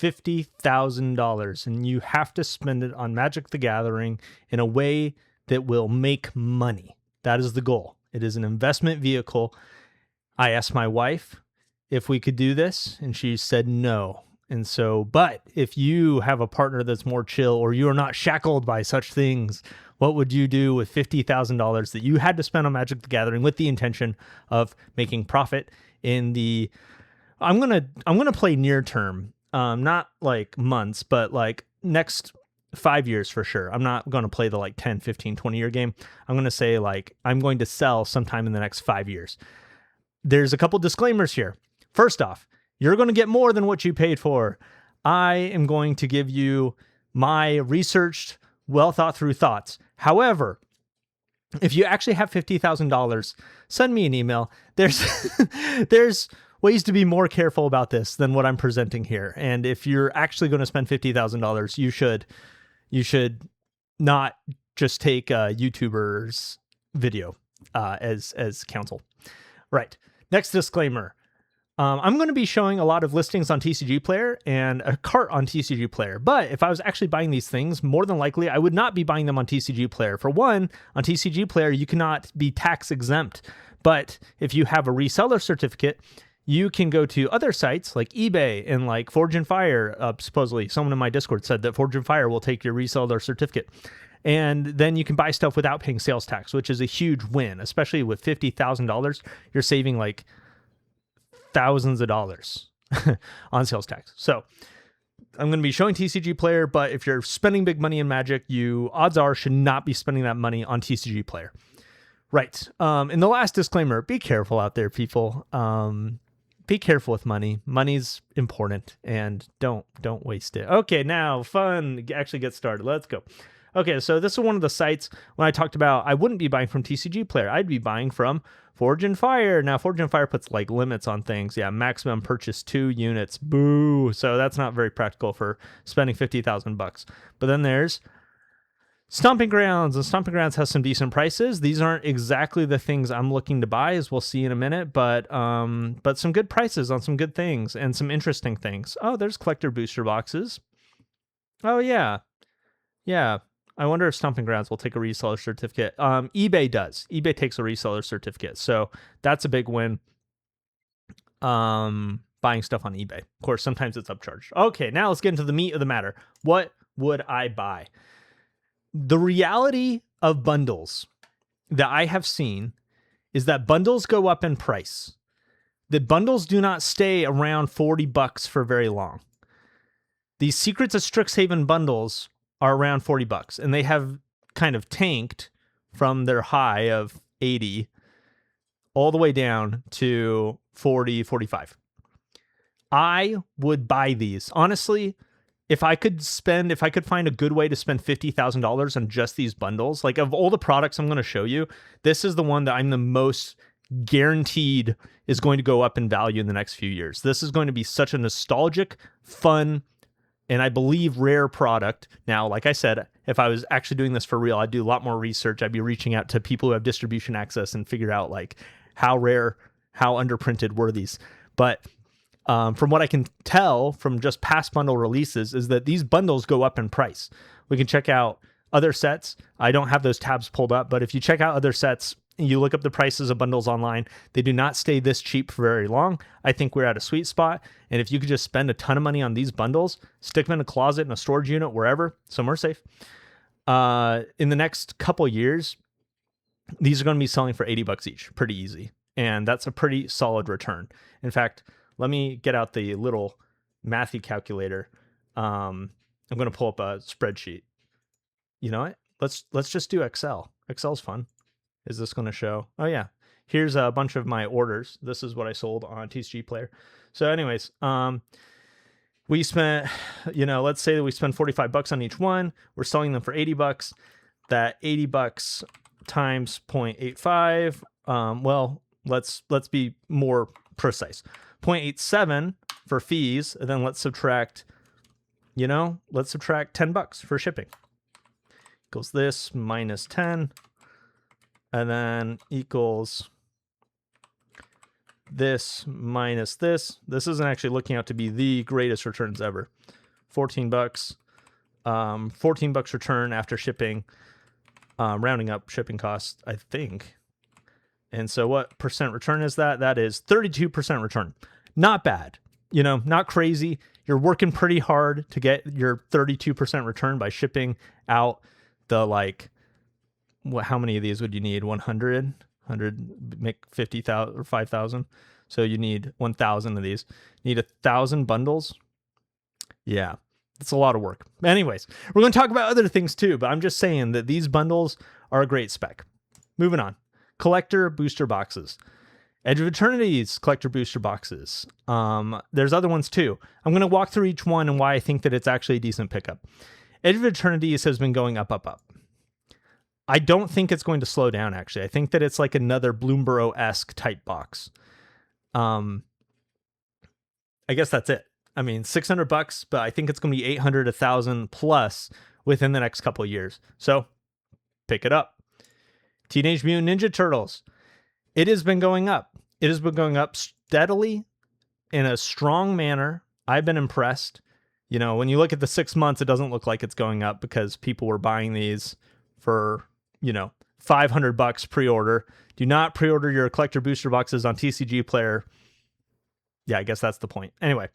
$50,000, and you have to spend it on Magic the Gathering in a way that will make money. That is the goal. It is an investment vehicle. I asked my wife if we could do this, and she said no. And so, but if you have a partner that's more chill, or you are not shackled by such things, what would you do with $50,000 that you had to spend on Magic the Gathering with the intention of making profit in the, I'm gonna play near term, not like months, but like next 5 years for sure. I'm not going to play the like 10, 15, 20 year game. I'm going to say like I'm going to sell sometime in the next 5 years. There's a couple disclaimers here. First off, you're going to get more than what you paid for. I am going to give you my researched, well thought through thoughts. However, if you actually have $50,000, send me an email. There's ways to be more careful about this than what I'm presenting here. And if you're actually going to spend $50,000, you should not just take a YouTuber's video as counsel. Right. Next disclaimer. I'm going to be showing a lot of listings on TCG Player and a cart on TCG Player. But if I was actually buying these things, more than likely, I would not be buying them on TCG Player. For one, on TCG Player, you cannot be tax exempt. But if you have a reseller certificate, you can go to other sites like eBay and like Forge and Fire. Supposedly, someone in my Discord said that Forge and Fire will take your reseller certificate. And then you can buy stuff without paying sales tax, which is a huge win, especially with $50,000. You're saving like thousands of dollars on sales tax. So I'm going to be showing TCG Player, but if you're spending big money in Magic, you odds are should not be spending that money on TCG Player. Right. And the last disclaimer, be careful out there, people. Be careful with money. Money's important, and don't waste it. Okay, now fun actually gets started. Let's go. Okay, so this is one of the sites when I talked about I wouldn't be buying from TCG Player. I'd be buying from Forge and Fire. Now, Forge and Fire puts like limits on things. Yeah, maximum purchase 2 units. Boo. So that's not very practical for spending $50,000. But then there's Stomping Grounds, and Stomping Grounds has some decent prices. These aren't exactly the things I'm looking to buy, as we'll see in a minute, but some good prices on some good things and some interesting things. Oh, there's collector booster boxes. Oh yeah. Yeah. I wonder if Stomping Grounds will take a reseller certificate. eBay does. eBay takes a reseller certificate. So that's a big win. Buying stuff on eBay. Of course, sometimes it's upcharged. Okay, now let's get into the meat of the matter. What would I buy? The reality of bundles that I have seen is that bundles go up in price. The bundles do not stay around $40 for very long. These Secrets of Strixhaven bundles are around $40, and they have kind of tanked from their high of 80 all the way down to 40, 45. I would buy these. Honestly, if I could find a good way to spend $50,000 on just these bundles, like of all the products I'm going to show you, this is the one that I'm the most guaranteed is going to go up in value in the next few years. This is going to be such a nostalgic, fun, and I believe rare product. Now, like I said, if I was actually doing this for real, I'd do a lot more research. I'd be reaching out to people who have distribution access and figure out like how rare, how underprinted were these. But from what I can tell from just past bundle releases is that these bundles go up in price. We can check out other sets. I don't have those tabs pulled up, but if you check out other sets, you look up the prices of bundles online, they do not stay this cheap for very long. I think we're at a sweet spot. And if you could just spend a ton of money on these bundles, stick them in a closet, in a storage unit, wherever, somewhere safe. In the next couple years, these are going to be selling for $80 each, pretty easy. And that's a pretty solid return. In fact, let me get out the little mathy calculator. I'm going to pull up a spreadsheet. You know what? Let's just do Excel. Excel's fun. Is this going to show? Oh yeah. Here's a bunch of my orders. This is what I sold on TCG Player. So anyways, we spent, let's say that we spend $45 on each one. We're selling them for $80. That $80 times 0.85. Well, let's be more precise. 0.87 for fees, and then let's subtract $10 for shipping. Equals this minus 10. And then equals this minus this. This isn't actually looking out to be the greatest returns ever. $14. $14 return after shipping, rounding up shipping costs, I think. And so what percent return is that? That is 32% return. Not bad. You know, not crazy. You're working pretty hard to get your 32% return by shipping out the, like, how many of these would you need? 100 make 50,000 or 5,000. So you need 1,000 of these. You need 1,000 bundles. Yeah, it's a lot of work. Anyways, we're going to talk about other things too, but I'm just saying that these bundles are a great spec. Moving on. Collector booster boxes. Edge of Eternity's collector booster boxes. There's other ones too. I'm going to walk through each one and why I think that it's actually a decent pickup. Edge of Eternity's has been going up, up, up. I don't think it's going to slow down, actually. I think that it's like another Bloomborough-esque type box. I guess that's it. I mean, $600, but I think it's going to be 800, 1,000 plus within the next couple of years. So pick it up. Teenage Mutant Ninja Turtles. It has been going up. It has been going up steadily in a strong manner. I've been impressed. You know, when you look at the 6 months, it doesn't look like it's going up because people were buying these for, you know, $500 pre-order. Do not pre-order your collector booster boxes on TCG Player. Yeah, I guess that's the point. Anyway,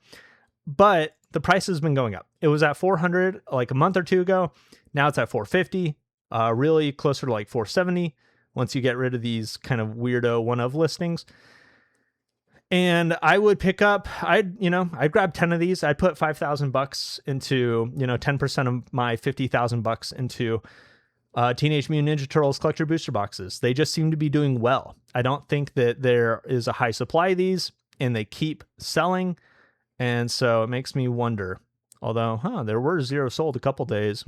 but the price has been going up. It was at $400 like a month or two ago. Now it's at $450, really closer to like $470 once you get rid of these kind of weirdo one-of listings. And I would pick up, I'd grab 10 of these. I'd put $5,000 into, 10% of my $50,000 into Teenage Mutant Ninja Turtles collector booster boxes. They just seem to be doing well. I don't think that there is a high supply of these, and they keep selling. And so it makes me wonder. Although, there were 0 sold a couple days.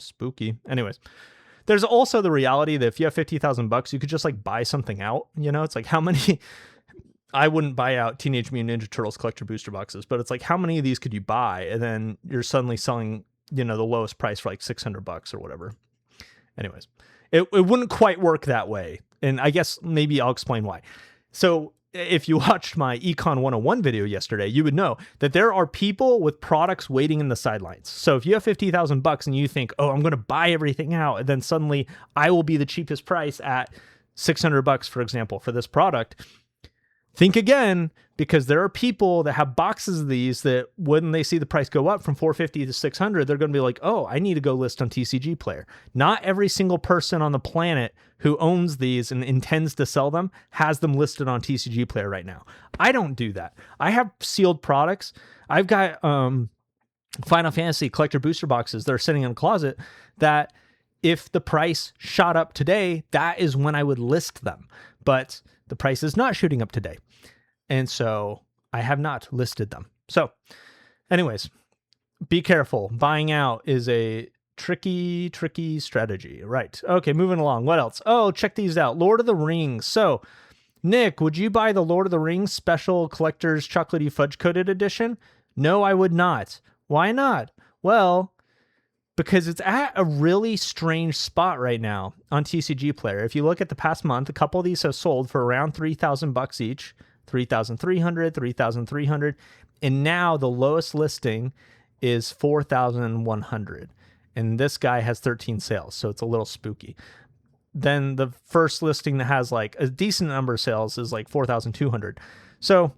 Spooky. Anyways, there's also the reality that if you have $50,000, you could just like buy something out. You know, it's like how many. I wouldn't buy out Teenage Mutant Ninja Turtles collector booster boxes, but it's like how many of these could you buy, and then you're suddenly selling, the lowest price for like $600 or whatever. Anyways, it wouldn't quite work that way, and I guess maybe I'll explain why. So if you watched my Econ 101 video yesterday, you would know that there are people with products waiting in the sidelines. So if you have $50,000 and you think, oh, I'm going to buy everything out, and then suddenly I will be the cheapest price at $600, for example, for this product, think again, because there are people that have boxes of these that when they see the price go up from $450 to $600, they're going to be like, oh, I need to go list on TCG Player. Not every single person on the planet who owns these and intends to sell them has them listed on TCG Player right now. I don't do that. I have sealed products. I've got Final Fantasy collector booster boxes that are sitting in a closet that if the price shot up today, that is when I would list them. But the price is not shooting up today. And so I have not listed them. So anyways, be careful. Buying out is a tricky strategy. Right. Okay, moving along. What else? Oh, check these out. Lord of the Rings. So, Nick, would you buy the Lord of the Rings Special Collector's Chocolatey Fudge Coated Edition? No, I would not. Why not? Well, because it's at a really strange spot right now on TCG Player. If you look at the past month, a couple of these have sold for around $3,000 each, $3,300, $3,300, and now the lowest listing is $4,100, and this guy has 13 sales, so it's a little spooky. Then the first listing that has like a decent number of sales is like 4,200. So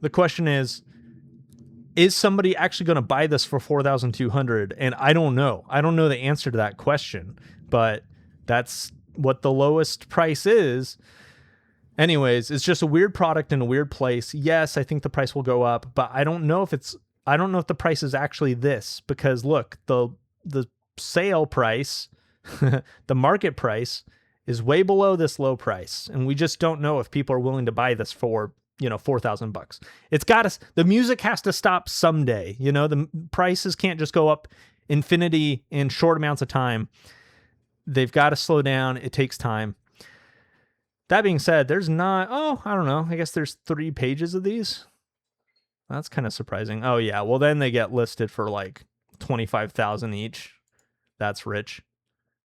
the question is somebody actually going to buy this for 4,200? And I don't know. I don't know the answer to that question, but that's what the lowest price is. Anyways, it's just a weird product in a weird place. Yes, I think the price will go up, but I don't know if the price is actually this, because look, the sale price, the market price is way below this low price. And we just don't know if people are willing to buy this for, $4,000. It's the music has to stop someday. The prices can't just go up infinity in short amounts of time. They've got to slow down. It takes time. That being said, there's not, I don't know. I guess there's 3 pages of these. That's kind of surprising. Oh yeah. Well, then they get listed for like 25,000 each. That's rich.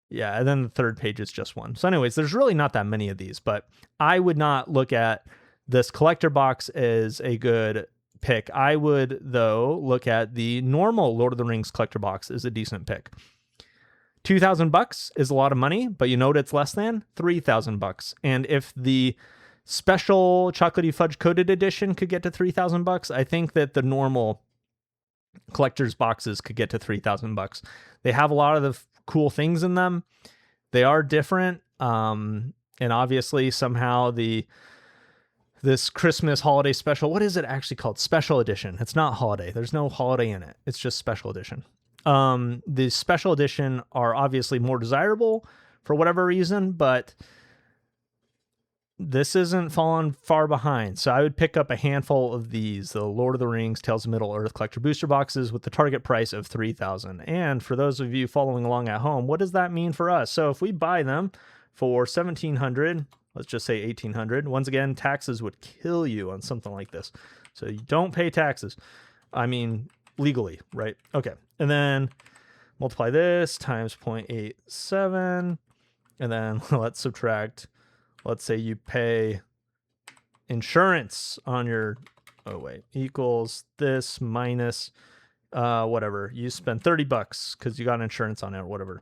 Yeah. And then the third page is just one. So anyways, there's really not that many of these, but I would not look at This collector box is a good pick. I would, though, look at the normal Lord of the Rings collector box is a decent pick. $2,000 is a lot of money, but you know what it's less than? $3,000. And if the special chocolatey fudge coated edition could get to $3,000, I think that the normal collector's boxes could get to $3,000. They have a lot of the cool things in them. They are different. And obviously somehow this Christmas holiday special, what is it actually called? Special edition. It's not holiday. There's no holiday in it. It's just special edition. The special edition are obviously more desirable for whatever reason, but this isn't falling far behind. So I would pick up a handful of these, the Lord of the Rings Tales of Middle-earth collector booster boxes with the target price of $3,000. And for those of you following along at home, what does that mean for us? So if we buy them for $1,700, let's just say $1,800. Once again, taxes would kill you on something like this. So you don't pay taxes. I mean, legally, right? Okay. And then multiply this times 0.87. And then let's subtract, let's say you pay insurance on your, equals this minus whatever. You spend $30 because you got insurance on it or whatever.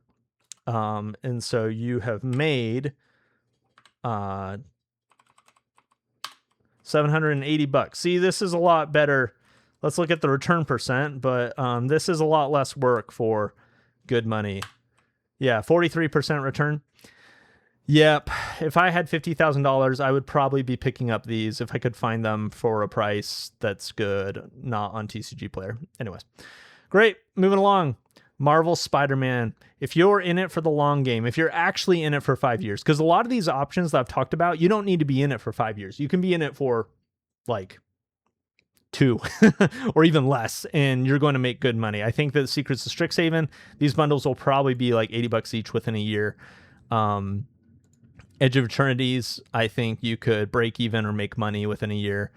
And so you have made $780. See, this is a lot better. Let's look at the return percent, but this is a lot less work for good money. Yeah, 43% return. Yep. If I had $50,000, I would probably be picking up these if I could find them for a price that's good, not on TCG Player. Anyways, great. Moving along. Marvel Spider-Man. If you're in it for the long game, if you're actually in it for 5 years, because a lot of these options that I've talked about, you don't need to be in it for 5 years. You can be in it for like 2 or even less, and you're going to make good money. I think that Secrets of Strixhaven, these bundles will probably be like $80 each within a year. Edge of Eternities, I think you could break even or make money within a year.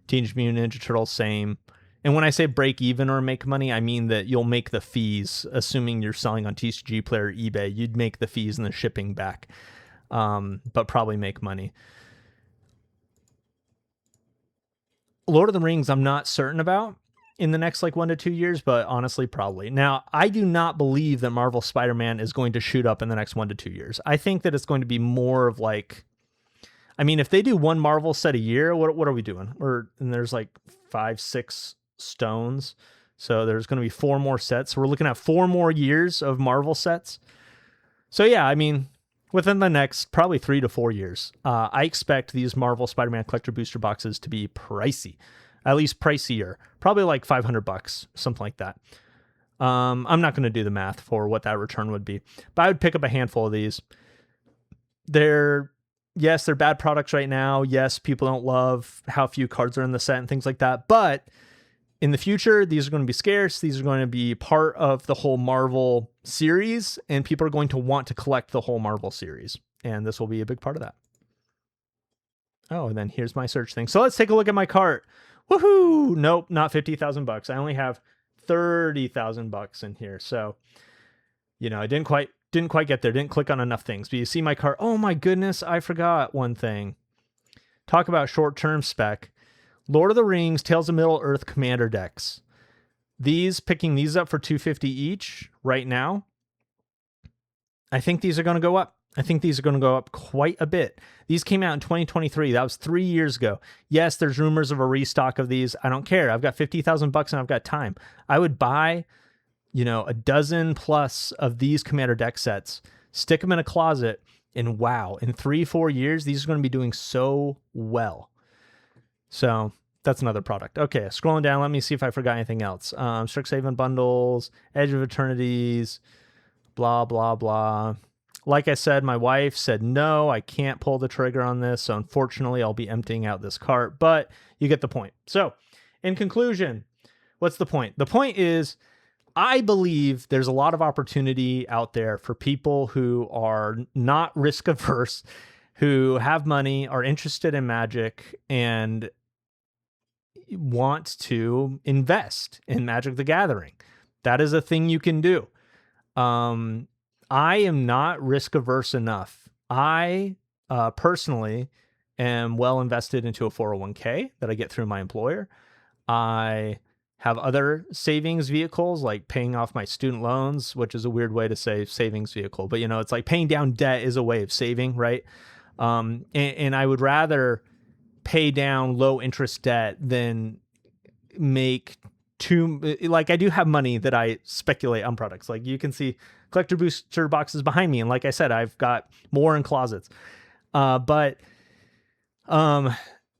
Teenage Mutant Ninja Turtles, same. And when I say break even or make money, I mean that you'll make the fees, assuming you're selling on TCG Player or eBay. You'd make the fees and the shipping back, but probably make money. Lord of the Rings, I'm not certain about in the next like 1 to 2 years, but honestly, probably. Now, I do not believe that Marvel Spider-Man is going to shoot up in the next 1 to 2 years. I think that it's going to be more of like, I mean, if they do one Marvel set a year, what are we doing? And there's like 5, 6 stones. So there's going to be 4 more sets. So we're looking at 4 more years of Marvel sets. So yeah, I mean, within the next probably 3 to 4 years, I expect these Marvel Spider-Man collector booster boxes to be pricey, at least pricier, probably like $500, something like that. I'm not going to do the math for what that return would be, but I would pick up a handful of these. They're bad products right now. Yes, people don't love how few cards are in the set and things like that, but in the future, these are going to be scarce. These are going to be part of the whole Marvel series, and people are going to want to collect the whole Marvel series. And this will be a big part of that. Oh, and then here's my search thing. So let's take a look at my cart. Woohoo! Nope, not $50,000. I only have $30,000 in here. So, I didn't quite get there. Didn't click on enough things. But you see my cart. Oh my goodness, I forgot one thing. Talk about short-term spec. Lord of the Rings, Tales of Middle-earth Commander decks. Picking these up for $250 each right now, I think these are going to go up. I think these are going to go up quite a bit. These came out in 2023. That was 3 years ago. Yes, there's rumors of a restock of these. I don't care. I've got $50,000 and I've got time. I would buy, a dozen plus of these Commander deck sets, stick them in a closet, and wow, in 3-4 years, these are going to be doing so well. So that's another product. Okay, scrolling down, let me see if I forgot anything else. Strixhaven bundles, Edge of Eternities, blah, blah, blah. Like I said, my wife said, no, I can't pull the trigger on this. So unfortunately, I'll be emptying out this cart, but you get the point. So in conclusion, what's the point? The point is, I believe there's a lot of opportunity out there for people who are not risk averse, who have money, are interested in Magic, and want to invest in Magic the Gathering. That is a thing you can do. I am not risk averse enough. I personally am well invested into a 401k that I get through my employer. I have other savings vehicles like paying off my student loans, which is a weird way to say savings vehicle, but it's like paying down debt is a way of saving, right? And I would rather pay down low interest debt than make like I do have money that I speculate on products. Like you can see collector booster boxes behind me. And like I said, I've got more in closets, but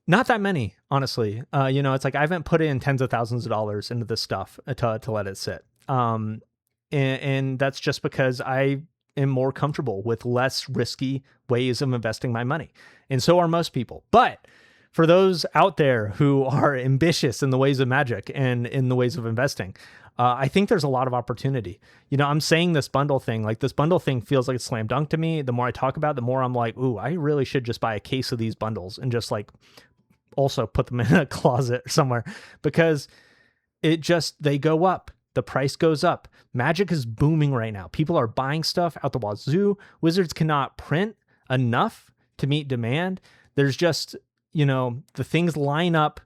not that many, honestly. It's like I haven't put in tens of thousands of dollars into this stuff to let it sit. And that's just because I am more comfortable with less risky ways of investing my money. And so are most people. But for those out there who are ambitious in the ways of magic and in the ways of investing, I think there's a lot of opportunity. I'm saying this bundle thing, like this bundle thing feels like a slam dunk to me. The more I talk about it, the more I'm like, ooh, I really should just buy a case of these bundles and just like also put them in a closet somewhere, because they go up. The price goes up. Magic is booming right now. People are buying stuff out the wazoo. Wizards cannot print enough to meet demand. There's just, the things line up.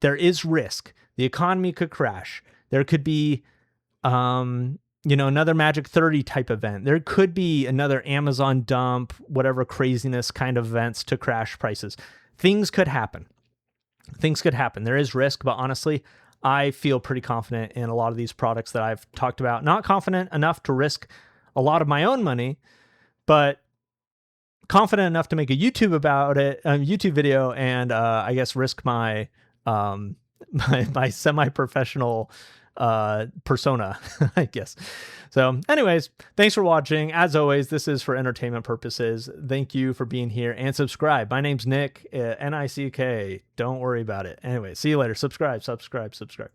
There is risk. The economy could crash. There could be, another Magic 30 type event. There could be another Amazon dump, whatever craziness kind of events to crash prices. Things could happen. There is risk, but honestly, I feel pretty confident in a lot of these products that I've talked about. Not confident enough to risk a lot of my own money, but confident enough to make a YouTube about it, a YouTube video, and I guess risk my my semi-professional persona, I guess. So anyways, thanks for watching. As always, this is for entertainment purposes. Thank you for being here, and subscribe. My name's Nick, Nick. Don't worry about it. Anyway, see you later. Subscribe.